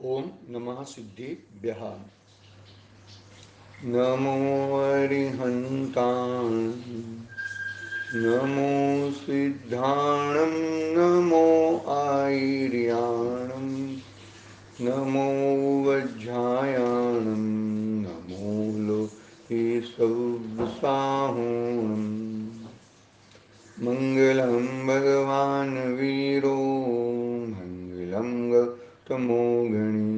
ओम नमः सिद्धेभ्यः। नमो अरिहन्तान् नमो सिद्धाणं नमो आयर्याणं नमो वज्रायाणं नमो लोके सव्साहुणम् मङ्गलं भगवान् वीरो मङ्गलं गौतमो गणी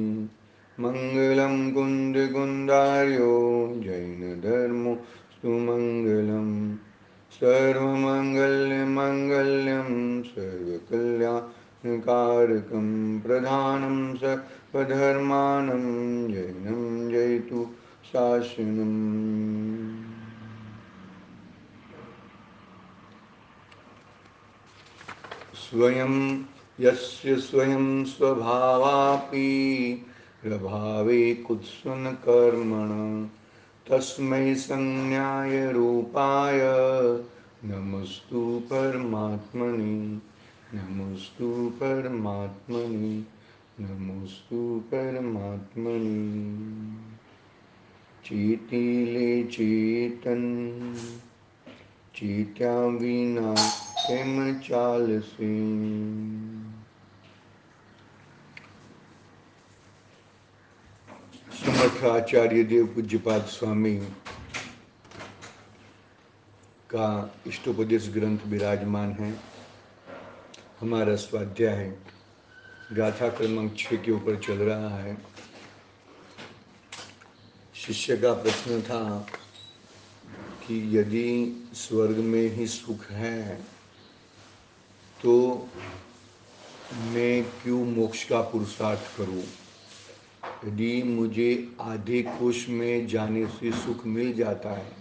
मङ्गलं कुन्दकुन्दार्यो जैनधर्मोऽस्तु मङ्गलं सर्वमङ्गल्यमङ्गल्यं सर्वकल्याणकारकं प्रधानं सर्वधर्मानं जैनं जयतु शासनम्। स्वयं यस्य स्वयं स्वभावापि प्रभावे कुत्सन कर्मण तस्मै संज्ञाय रूपाय नमस्तु परमात्मने नमस्तु परमात्मने नमस्तु परमात्मने। चेतिले चेतन चेत्या विना केम चालसे। समर्थ आचार्य देव पूज्यपाद स्वामी का इष्टोपदेश ग्रंथ विराजमान है। हमारा स्वाध्याय गाथा क्रमांक 6 के ऊपर चल रहा है। शिष्य का प्रश्न था कि यदि स्वर्ग में ही सुख है तो मैं क्यों मोक्ष का पुरुषार्थ करूं? यदि मुझे आधे कोश में जाने से सुख मिल जाता है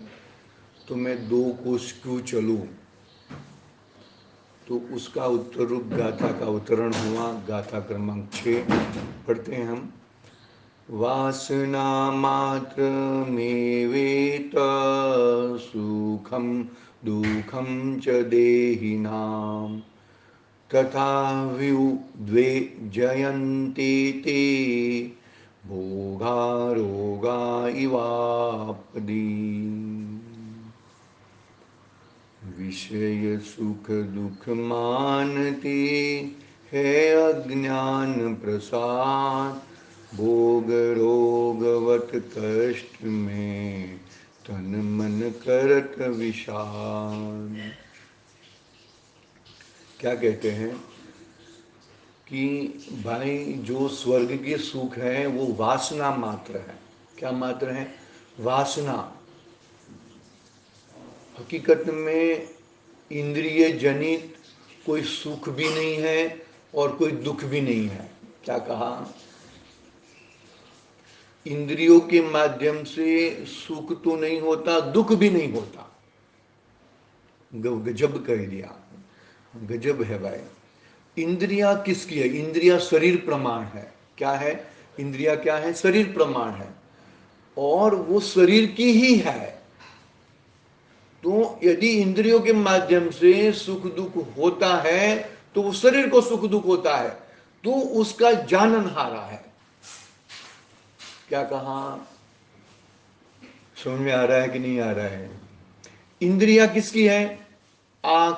तो मैं 2 कोश क्यों चलूं? तो उसका उत्तर रूप गाथा का अवतरण हुआ। गाथा क्रमांक 6 पढ़ते हैं हम। वासना मात्र मेवेत सुखम दुखम च देहिनां तथा द्वे जयन्ते ते भोगा रोगा इवापदी। विषय सुख दुख मानते है अज्ञान प्रसाद भोग रोगवत कष्ट में तन मन करत विषाद। क्या कहते हैं कि भाई जो स्वर्ग के सुख है वो वासना मात्र है। क्या मात्र है? वासना। हकीकत में इंद्रिय जनित कोई सुख भी नहीं है और कोई दुख भी नहीं है। क्या कहा? इंद्रियों के माध्यम से सुख तो नहीं होता, दुख भी नहीं होता। गजब कह दिया, गजब है भाई। इंद्रिया किसकी है? इंद्रिया शरीर प्रमाण है। क्या है? इंद्रिया क्या है? शरीर प्रमाण है और वो शरीर की ही है। तो यदि इंद्रियों के माध्यम से सुख दुख होता है तो वो शरीर को सुख दुख होता है, तो उसका जाननहारा है। क्या कहा? समझ में आ रहा है कि नहीं आ रहा है? इंद्रिया किसकी है? आंख,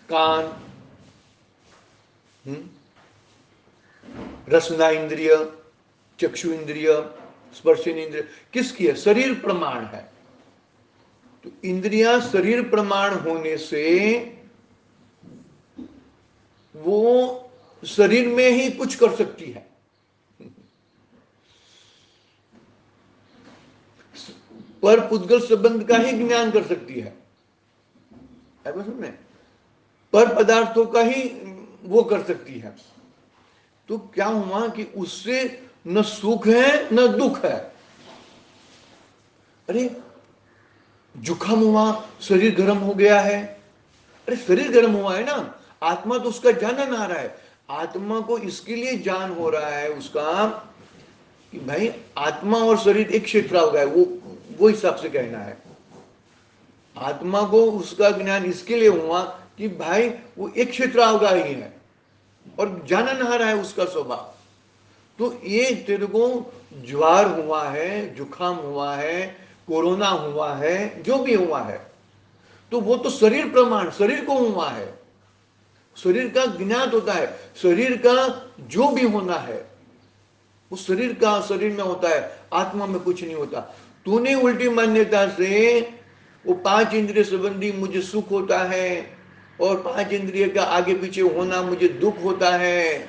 कान, रसना इंद्रिय, चक्षु इंद्रिय, स्पर्शन इंद्रिय किसकी है? शरीर प्रमाण है। तो इंद्रियां शरीर प्रमाण होने से वो शरीर में ही कुछ कर सकती है। पर पुद्गल संबंध का ही ज्ञान कर सकती है। समझे? पर पदार्थों का ही वो कर सकती है। तो क्या हुआ कि उससे न सुख है न दुख है। अरे जुकाम हुआ, शरीर गर्म हो गया है। अरे शरीर गर्म हुआ है ना, आत्मा तो उसका जानन आ रहा है। आत्मा को इसके लिए जान हो रहा है उसका कि भाई आत्मा और शरीर एक क्षेत्र हो गया। वो हिसाब से कहना है। आत्मा को उसका ज्ञान इसके लिए हुआ कि भाई वो एक क्षेत्र अवगा ही है और जानन आ रहा है उसका स्वभाव। तो ये तेरे को ज्वार हुआ है, जुकाम हुआ है, कोरोना हुआ है, जो भी हुआ है, तो वो तो शरीर प्रमाण, शरीर को हुआ है, शरीर का ज्ञात होता है, शरीर का जो भी होना है उस शरीर का शरीर में होता है, आत्मा में कुछ नहीं होता। तूने उल्टी मान्यता से वो पांच इंद्रिय संबंधी मुझे सुख होता है और पांच इंद्रिय का आगे पीछे होना मुझे दुख होता है,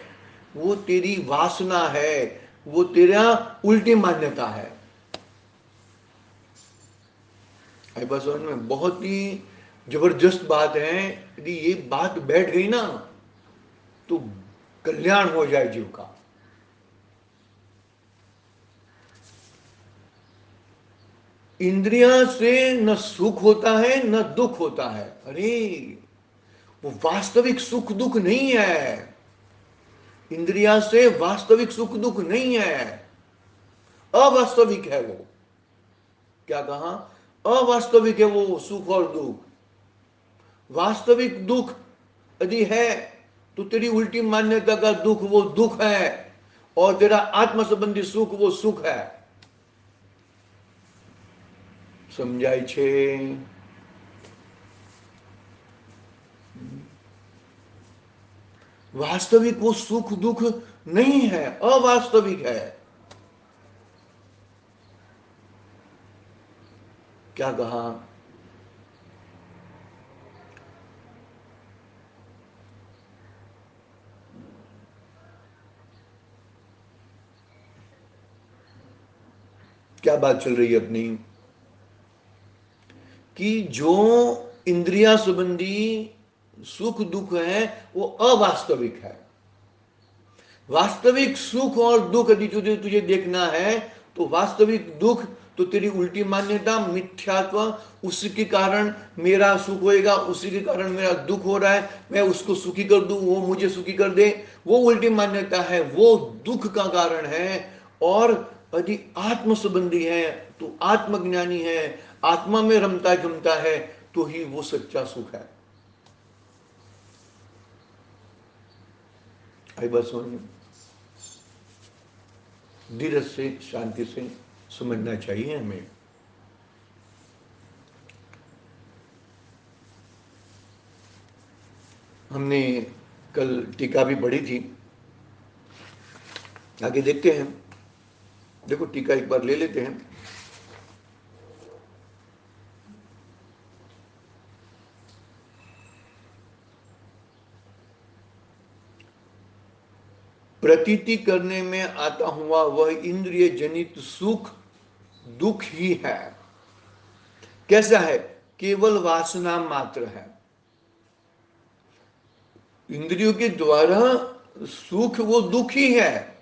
वो तेरी वासना है, वो तेरा उल्टी मान्यता है। बस समझ में बहुत ही जबरदस्त बात है। यदि ये बात बैठ गई ना तो कल्याण हो जाए जीव का। इंद्रिया से न सुख होता है न दुख होता है। अरे वो वास्तविक सुख दुख नहीं है, इंद्रिया से वास्तविक सुख दुख नहीं है, अवास्तविक है वो। क्या कहा? अवास्तविक है वो सुख और दुख। वास्तविक दुख यदि है तो तेरी उल्टी मान्यता का दुख वो दुख है, और तेरा आत्म संबंधी सुख वो सुख है। समझाय छे? वास्तविक वो सुख दुख नहीं है, अवास्तविक है। क्या कहा? क्या बात चल रही है अपनी? कि जो इंद्रिया संबंधी सुख दुख है वो अवास्तविक है। वास्तविक सुख और दुख यदि तुझे तुझे देखना है तो वास्तविक दुख तो तेरी उल्टी मान्यता, मिथ्यात्व, उसी के कारण मेरा सुख होएगा, उसी के कारण मेरा दुख हो रहा है, मैं उसको सुखी कर दूं, वो मुझे सुखी कर दे, वो उल्टी मान्यता है, वो दुख का कारण है। और यदि आत्म संबंधी है तो आत्मज्ञानी है, आत्मा में रमता जमता है, तो ही वो सच्चा सुख है। आई बात समझ में? धीरज से, शांति से समझना चाहिए हमें। हमने कल टीका भी पढ़ी थी, आगे देखते हैं। देखो टीका एक बार ले लेते हैं। प्रतीति करने में आता हुआ वह इंद्रिय जनित सुख दुख ही है। कैसा है? केवल वासना मात्र है। इंद्रियों के द्वारा सुख वो दुख ही है।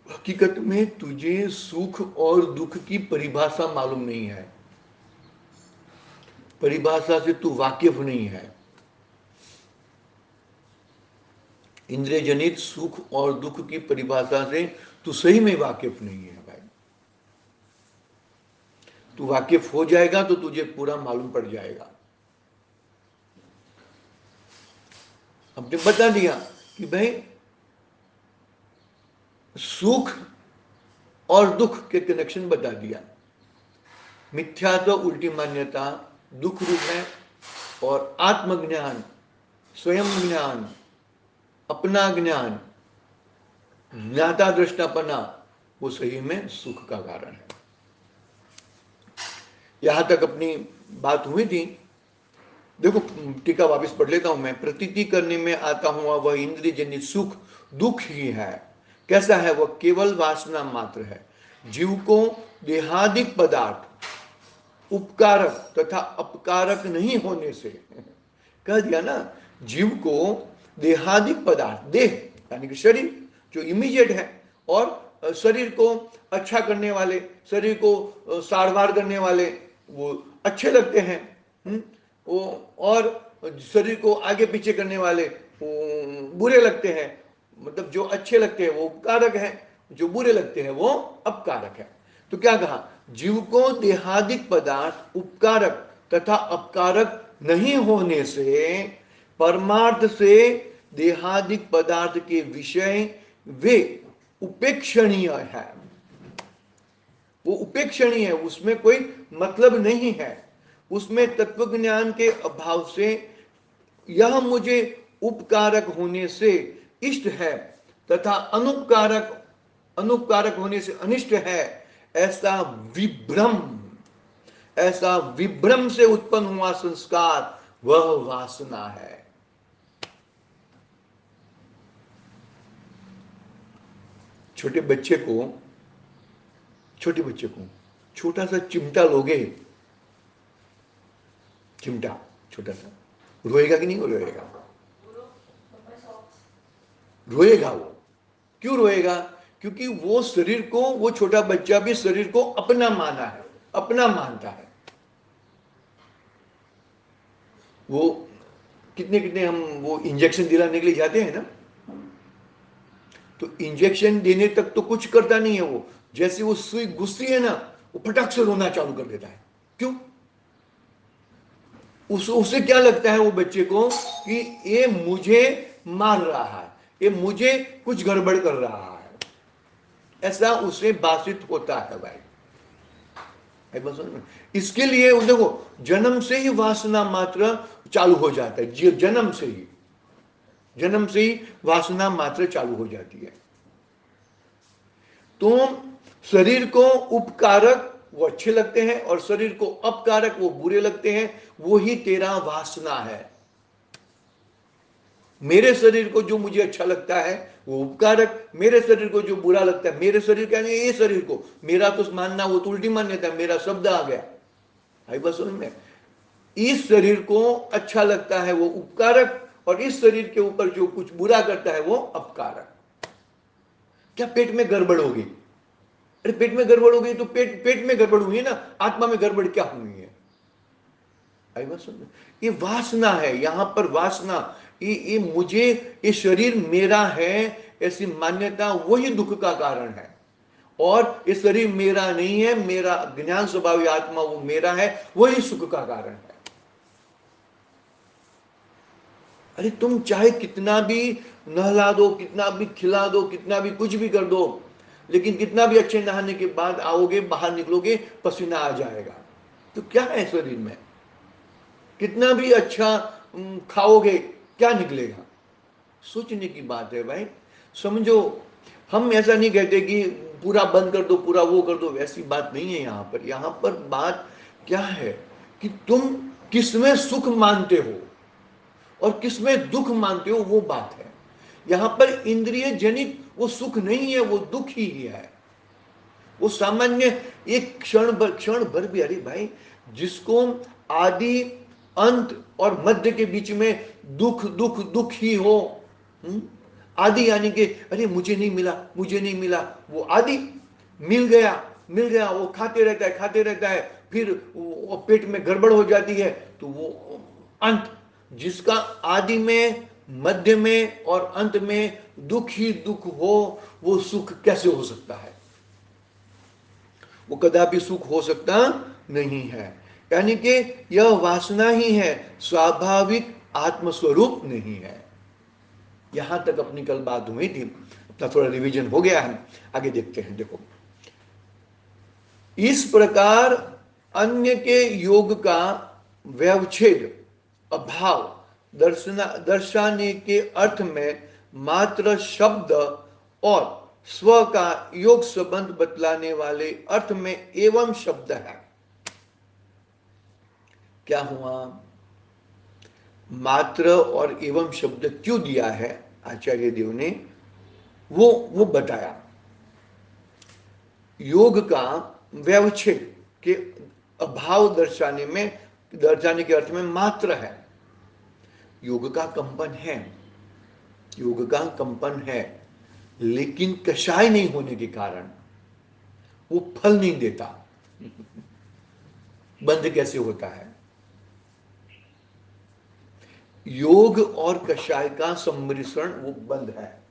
हकीकत में तुझे सुख और दुख की परिभाषा मालूम नहीं है, परिभाषा से तू वाकिफ नहीं है। इंद्रिय जनित सुख और दुख की परिभाषा से तू सही में वाकिफ नहीं है भाई। तू वाकिफ हो जाएगा तो तुझे पूरा मालूम पड़ जाएगा। हमने बता दिया कि भाई सुख और दुख के कनेक्शन बता दिया। मिथ्या तो उल्टी मान्यता दुख रूप है, और आत्मज्ञान, स्वयं ज्ञान, अपना ज्ञान, ज्ञाता दृष्टापना, वो सही में सुख का कारण है। यहां तक अपनी बात हुई थी। देखो टीका वापस पढ़ लेता हूं मैं। प्रतीति करने में आता हुआ वह इंद्रिय जनित सुख दुख ही है। कैसा है? वह केवल वासना मात्र है। जीव को देहादिक पदार्थ उपकारक तथा अपकारक नहीं होने से, कह दिया ना, जीव को देहादिक पदार्थ, देह यानी कि शरीर जो इमीडिएट है, और शरीर को अच्छा करने वाले, शरीर को सारवार करने वाले वो अच्छे लगते हैं, वो, और शरीर को आगे पीछे करने वाले वो बुरे लगते हैं। मतलब जो अच्छे लगते हैं वो उपकारक है, जो बुरे लगते हैं वो अपकारक है। तो क्या कहा? जीव को देहादिक पदार्थ उपकारक तथा अपकारक नहीं होने से परमार्थ से देहादिक पदार्थ के विषय वे उपेक्षणीय है, वो उपेक्षणीय है, उसमें कोई मतलब नहीं है, उसमें तत्व ज्ञान के अभाव से यह मुझे उपकारक होने से इष्ट है तथा अनुपकारक होने से अनिष्ट है, ऐसा विभ्रम, ऐसा विभ्रम से उत्पन्न हुआ संस्कार वह वासना है। छोटे बच्चे को छोटा सा चिमटा लोगे, चिमटा छोटा सा, रोएगा कि नहीं रोएगा? रोएगा। वो क्यों रोएगा? क्योंकि वो शरीर को, वो छोटा बच्चा भी शरीर को अपना माना है, अपना मानता है। वो कितने हम वो इंजेक्शन दिलाने के लिए जाते हैं ना, तो इंजेक्शन देने तक तो कुछ करता नहीं है वो, जैसे वो सुई घुसती है ना, वो फटाक से रोना चालू कर देता है। क्यों? उसे क्या लगता है वो बच्चे को कि ये मुझे मार रहा है, ये मुझे कुछ गड़बड़ कर रहा है, ऐसा उसे भाषित होता है भाई। इसके लिए देखो, जन्म से ही वासना मात्र चालू हो जाता है, जन्म से ही वासना मात्र चालू हो जाती है। तो शरीर को उपकारक वो अच्छे लगते हैं और शरीर को अपकारक वो बुरे लगते हैं, वो ही तेरा वासना है। मेरे शरीर को जो मुझे अच्छा लगता है वो उपकारक, मेरे शरीर को जो बुरा लगता है, मेरे शरीर क्या नहीं, ये शरीर को, मेरा तो मानना वो तो उल्टी मान्यता है, मेरा शब्द आ गया भाई बस उनमें। इस शरीर को अच्छा लगता है वो उपकारक, और इस शरीर के ऊपर जो कुछ बुरा करता है वो अपकारक। क्या पेट में गड़बड़ होगी? अरे पेट में गड़बड़ हो गई तो पेट में गड़बड़ हुई है ना, आत्मा में गड़बड़ क्या हुई है? आई बात समझ? ये वासना है, यहां पर वासना, ये मुझे, ये शरीर मेरा है, ऐसी मान्यता वही दुख का कारण है। और ये शरीर मेरा नहीं है, मेरा ज्ञान स्वभावी आत्मा वो मेरा है, वही सुख का कारण है। अरे तुम चाहे कितना भी नहला दो, कितना भी खिला दो, कितना भी कुछ भी कर दो, लेकिन कितना भी अच्छे नहाने के बाद आओगे, बाहर निकलोगे, पसीना आ जाएगा। तो क्या है शरीर में? कितना भी अच्छा खाओगे, क्या निकलेगा? सोचने की बात है भाई। समझो, हम ऐसा नहीं कहते कि पूरा बंद कर दो, पूरा वो कर दो, वैसी बात नहीं है यहाँ पर। यहाँ पर बात क्या है कि तुम किसमें सुख मानते हो और किसमें दुख मानते हो, वो बात है। यहां पर इंद्रिय जनित वो सुख नहीं है, वो दुख ही है। वो सामान्य एक क्षण भर भी, अरे भाई जिसको आदि अंत और मध्य के बीच में दुख दुख दुख ही हो, आदि यानी कि अरे मुझे नहीं मिला, मुझे नहीं मिला, वो आदि, मिल गया वो खाते रहता है, फिर वो पेट में गड़बड़ हो जाती है, तो वो अंत। जिसका आदि में, मध्य में और अंत में दुख ही दुख हो, वो सुख कैसे हो सकता है? वो कदापि सुख हो सकता नहीं है। यानी कि यह वासना ही है, स्वाभाविक आत्मस्वरूप नहीं है। यहां तक अपनी कल बात हुई थी, अपना थोड़ा रिवीजन हो गया है, आगे देखते हैं। देखो, इस प्रकार अन्य के योग का व्यवच्छेद अभाव दर्शाने के अर्थ में मात्र शब्द और स्व का योग संबंध बतलाने वाले अर्थ में एवं शब्द है। क्या हुआ? मात्र और एवं शब्द क्यों दिया है आचार्य देव ने, वो बताया। योग का व्यवच्छेद के अभाव दर्शाने के अर्थ में मात्र है। योग का कंपन है, लेकिन कषाय नहीं होने के कारण वो फल नहीं देता। बंध कैसे होता है? योग और कषाय का सम्मिश्रण वो बंध है।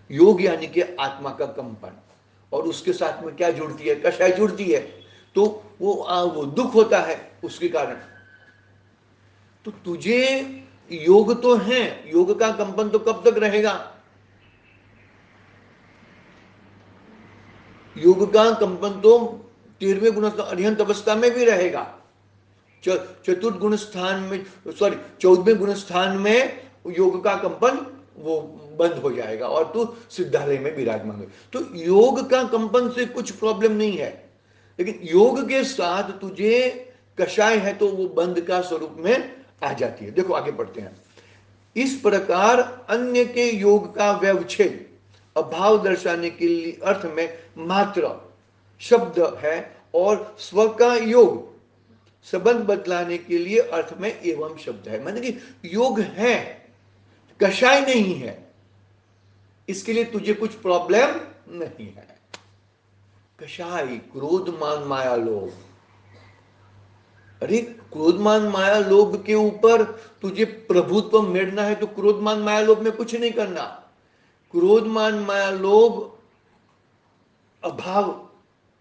योग यानी कि आत्मा का कंपन, और उसके साथ में क्या जुड़ती है? कषाय जुड़ती है, तो वो दुख होता है उसके कारण। तो तुझे योग तो है, योग का कंपन तो कब तक रहेगा? योग का कंपन तो 13वें गुण अर्हंत अवस्था में भी रहेगा। चतुर्थ गुण स्थान में, सॉरी 14वें गुण स्थान में योग का कंपन वो बंद हो जाएगा और तू सिद्धालय में विराजमान है। तो योग का कंपन से कुछ प्रॉब्लम नहीं है, लेकिन योग के साथ तुझे कषाय है तो वो बंद का स्वरूप में आ जाती है। देखो आगे बढ़ते हैं। इस प्रकार अन्य के योग का व्यवच्छेद अभाव दर्शाने के लिए अर्थ में मात्र शब्द है और स्व का योग संबंध बतलाने के लिए अर्थ में एवं शब्द है। माने कि योग है, कषाय नहीं है, इसके लिए तुझे कुछ प्रॉब्लम नहीं है। कषाय क्रोध मान माया लोभ, अरे क्रोध मान माया लोभ के ऊपर तुझे प्रभुत्व मेड़ना है तो क्रोध मान माया लोभ में कुछ नहीं करना। क्रोध मान माया लोभ अभाव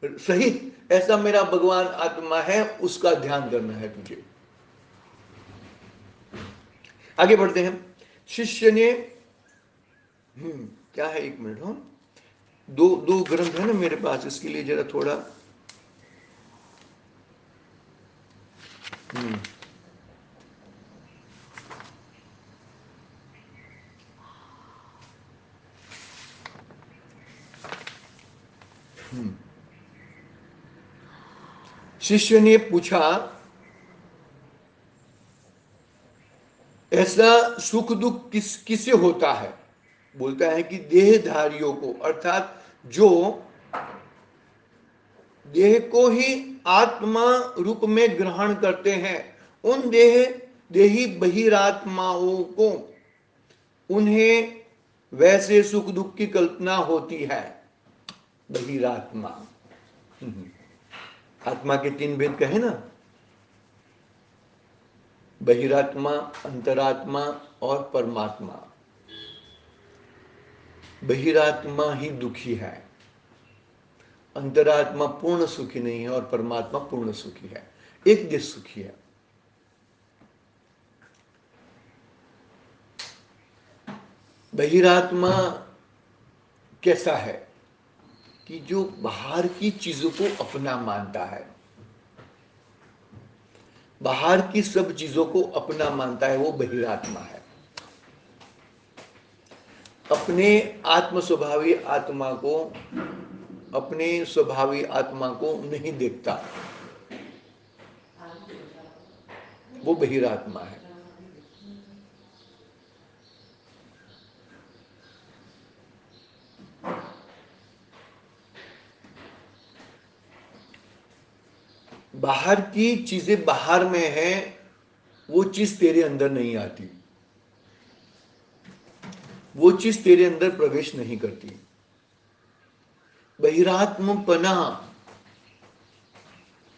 सहित ऐसा मेरा भगवान आत्मा है, उसका ध्यान करना है तुझे। आगे बढ़ते हैं। शिष्य ने क्या है, एक मिनट, हो दो ग्रंथ है ना मेरे पास, इसके लिए जरा थोड़ा शिष्य ने पूछा, ऐसा सुख दुख किसे होता है? बोलता है कि देहधारियों को, अर्थात जो देह को ही आत्मा रूप में ग्रहण करते हैं, उन देही बहिरात्माओं को उन्हें वैसे सुख दुख की कल्पना होती है। बहिरात्मा, आत्मा के 3 भेद कहे ना, बहिरात्मा, अंतरात्मा और परमात्मा। बहिरात्मा ही दुखी है, अंतरात्मा पूर्ण सुखी नहीं है और परमात्मा पूर्ण सुखी है, एक दिश सुखी है। बहिरात्मा कैसा है कि जो बाहर की चीजों को अपना मानता है, बाहर की सब चीजों को अपना मानता है, वो बहिरात्मा है। अपने आत्म स्वभावी आत्मा को, अपने स्वभावी आत्मा को नहीं देखता, वो बहिरात्मा है। बाहर की चीजें बाहर में है, वो चीज तेरे अंदर नहीं आती, वो चीज तेरे अंदर प्रवेश नहीं करती। बहिरात्मपना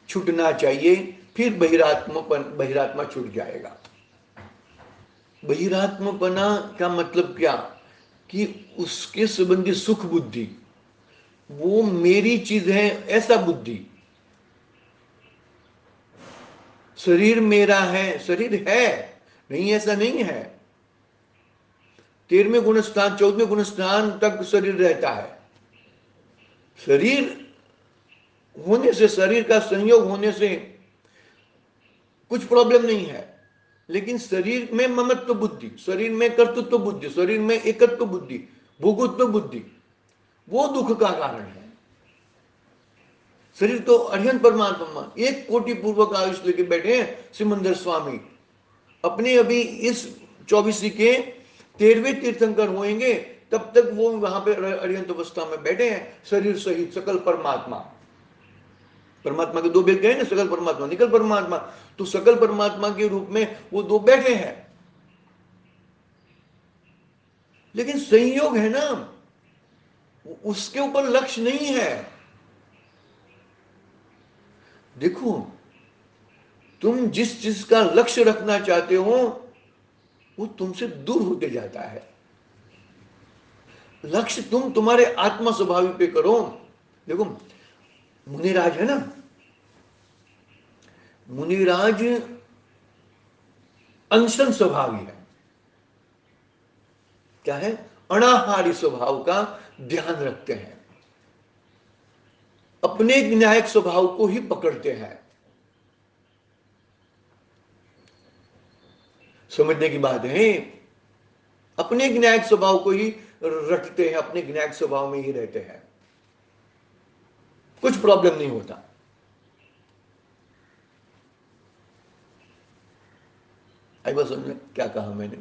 छूटना चाहिए, फिर बहिरात्मा छूट जाएगा। बहिरात्मपना का मतलब क्या? कि उसके संबंधी सुख बुद्धि वो मेरी चीज है, ऐसा बुद्धि। शरीर मेरा है, शरीर है नहीं, ऐसा नहीं है। 13वें गुण स्थान 14वें गुण स्थान तक शरीर रहता है। शरीर होने से, शरीर का संयोग होने से कुछ प्रॉब्लम नहीं है, लेकिन शरीर में ममत्व बुद्धि, शरीर में कर्तृत्व बुद्धि, शरीर में एकत्व बुद्धि, भोगत्व बुद्धि, वो दुख का कारण है। शरीर तो अर्हंत परमात्मा 1 कोटि पूर्वक आयुष लेके बैठे हैं सिमंदर स्वामी। अपने अभी इस 24 के 13वें तीर्थंकर होंगे, तब तक वो वहां पे अर्हंत अवस्था में बैठे हैं, शरीर सहित सकल परमात्मा। परमात्मा के 2 भेद गए ना, सकल परमात्मा, निकल परमात्मा। तो सकल परमात्मा के रूप में वो 2 बैठे हैं, लेकिन संयोग है ना, उसके ऊपर लक्ष्य नहीं है। देखो, तुम जिस चीज का लक्ष्य रखना चाहते हो वो तुमसे दूर होते जाता है। लक्ष्य तुम तुम्हारे आत्मा स्वभावी पे करो। देखो, मुनिराज है ना, मुनिराज अनशन स्वभावी है, क्या है, अनाहारी स्वभाव का ध्यान रखते हैं, अपने न्यायिक स्वभाव को ही पकड़ते हैं। समझने की बात है, अपने न्यायिक स्वभाव को ही रटते हैं, अपने न्यायिक स्वभाव में ही रहते हैं, कुछ प्रॉब्लम नहीं होता। आई बात समझ में क्या कहा मैंने?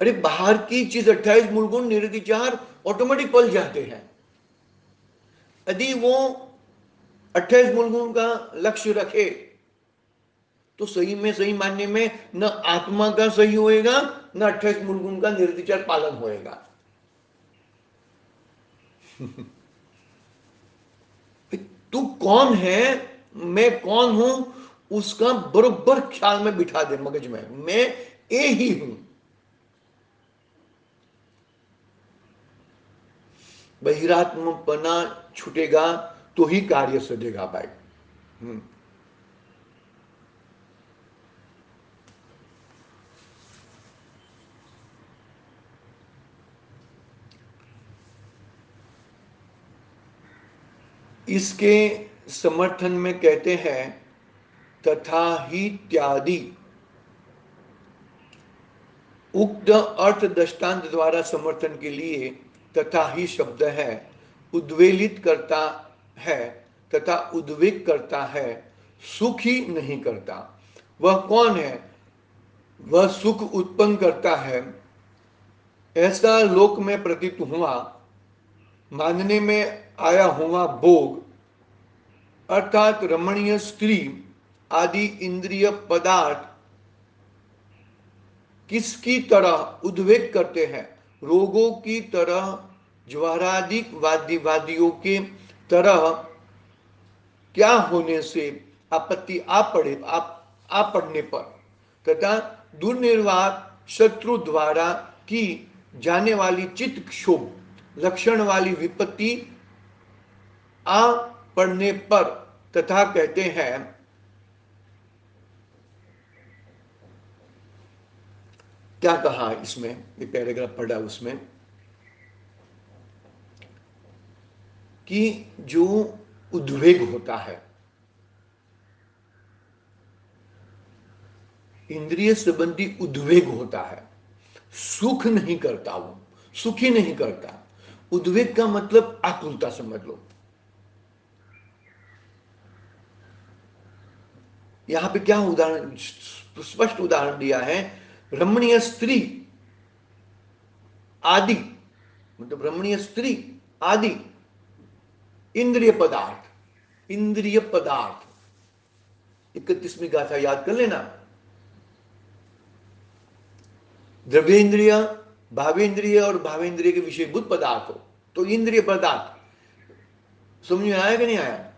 अरे बाहर की चीज 28 मूल गुण निर्विचार ऑटोमेटिक पल जाते हैं। यदि वो 28 मूल गुण का लक्ष्य रखे तो सही में, सही मानने में न आत्मा का सही होएगा, न 28 मूल गुण का निर्विचार पालन होएगा। तू कौन है, मैं कौन हूं, उसका बरोबर ख्याल में बिठा दे मगज में, मैं ए ही हूं। बहिरात्मपना छूटेगा तो ही कार्य सधेगा भाई। इसके समर्थन में कहते हैं तथा ही इत्यादि उक्त अर्थ दृष्टांत द्वारा समर्थन के लिए तथा ही शब्द है, उद्वेलित करता है तथा उद्वेग करता है, सुख ही नहीं करता। वह कौन है? वह सुख उत्पन्न करता है, ऐसा लोक में प्रतीत हुआ, मानने में आया हुआ भोग अर्थात रमणीय स्त्री आदि इंद्रिय पदार्थ किसकी तरह उद्वेग करते हैं? रोगों की तरह, ज्वरादिक वादियों के तरह। क्या होने से? आपत्ति आ पड़ने पर तथा दुर्निर्वाह शत्रु द्वारा की जाने वाली चित्त क्षोभ लक्षण वाली विपत्ति आ पड़ने पर तथा कहते हैं। क्या कहा इसमें, ये पैराग्राफ पढ़ा उसमें कि जो उद्वेग होता है, इंद्रिय संबंधी उद्वेग होता है, सुख नहीं करता, वो सुखी नहीं करता। उद्वेग का मतलब आकुलता समझ लो। यहां पे क्या उदाहरण, स्पष्ट उदाहरण दिया है, रमणीय स्त्री आदि, मतलब रमणीय स्त्री आदि इंद्रिय पदार्थ, इंद्रिय पदार्थ 31वीं गाथा याद कर लेना। द्रव्येंद्रिय, भावेंद्रिय और भावेंद्रिय के विषयभूत पदार्थ हो तो इंद्रिय पदार्थ। समझ में आया कि नहीं आया?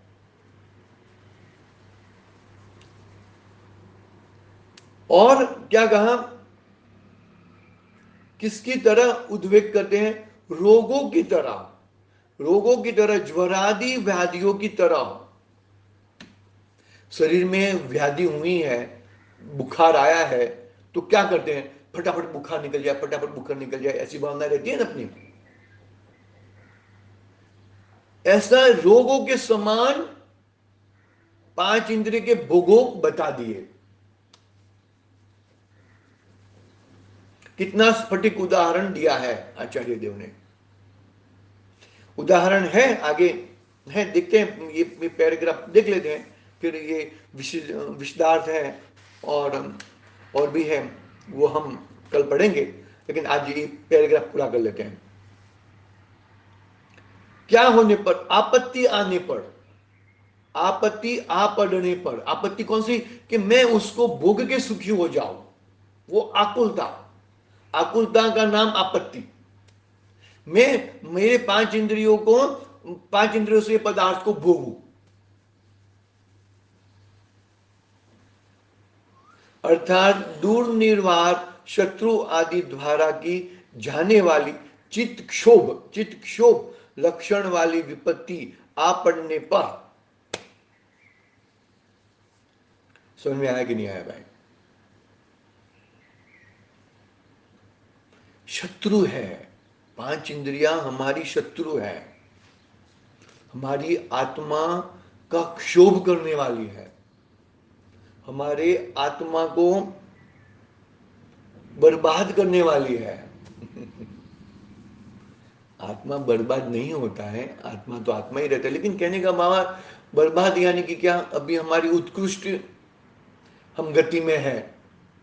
और क्या कहा? किसकी तरह उद्वेग करते हैं? रोगों की तरह, रोगों की तरह, ज्वरादि व्याधियों की तरह। शरीर में व्याधि हुई है, बुखार आया है, तो क्या करते हैं? फटाफट बुखार निकल जाए, फटाफट बुखार निकल जाए, ऐसी भावना रहती है ना अपनी। ऐसा रोगों के समान पांच इंद्रिय के भोगों बता दिए। कितना स्फटिक उदाहरण दिया है आचार्य देव ने। उदाहरण है आगे, है देखते हैं, ये पैराग्राफ देख लेते हैं, फिर ये विशदार्थ है और भी है, वो हम कल पढ़ेंगे, लेकिन आज ये पैराग्राफ पूरा कर लेते हैं। क्या होने पर? आपत्ति आने पर, आपत्ति आ पड़ने पर। आपत्ति कौन सी? कि मैं उसको भोग के सुखी हो जाऊं, वो आकुलता, आकुलता का नाम आपत्ति। मैं मेरे पांच इंद्रियों को, पांच इंद्रियों से पदार्थ को भोगू, अर्थात दूर निर्वार शत्रु आदि द्वारा की जाने वाली चित्त क्षोभ, चित्त क्षोभ लक्षण वाली विपत्ति आ पड़ने पर। समझ में आया कि नहीं आया भाई? शत्रु है। पांच इंद्रियां हमारी शत्रु है, हमारी आत्मा का क्षोभ करने वाली है, हमारे आत्मा को बर्बाद करने वाली है। आत्मा बर्बाद नहीं होता है, आत्मा तो आत्मा ही रहता है, लेकिन कहने का भाव बर्बाद यानी कि क्या, अभी हमारी उत्कृष्ट हम गति में है,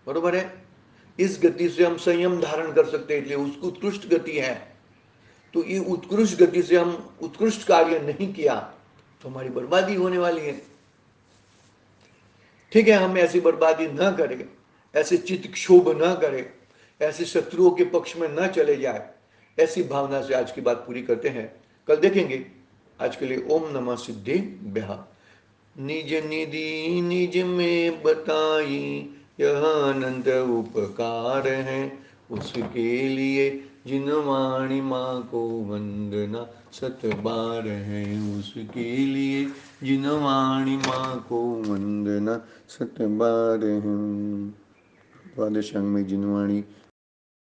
बरोबर है, इस गति से हम संयम धारण कर सकते हैं, इसलिए उसकी उत्कृष्ट गति है। तो ये उत्कृष्ट गति से हम उत्कृष्ट कार्य नहीं किया तो हमारी बर्बादी होने वाली है। ठीक है, हम ऐसी बर्बादी ना करें, ऐसे चित्त क्षोभ ना करें, ऐसे शत्रुओं के पक्ष में ना चले जाए, ऐसी भावना से आज की बात पूरी करते हैं, कल देखेंगे। आज के लिए ओम नमः सिद्धेभ्यः। निज निधि निज में बताई यह अनंत उपकार है, उसके लिए जिन वाणी माँ को वंदना सत बार है, उसके लिए जिन वाणी माँ को वंदना सत बार है। द्वादशांग में जिन वाणी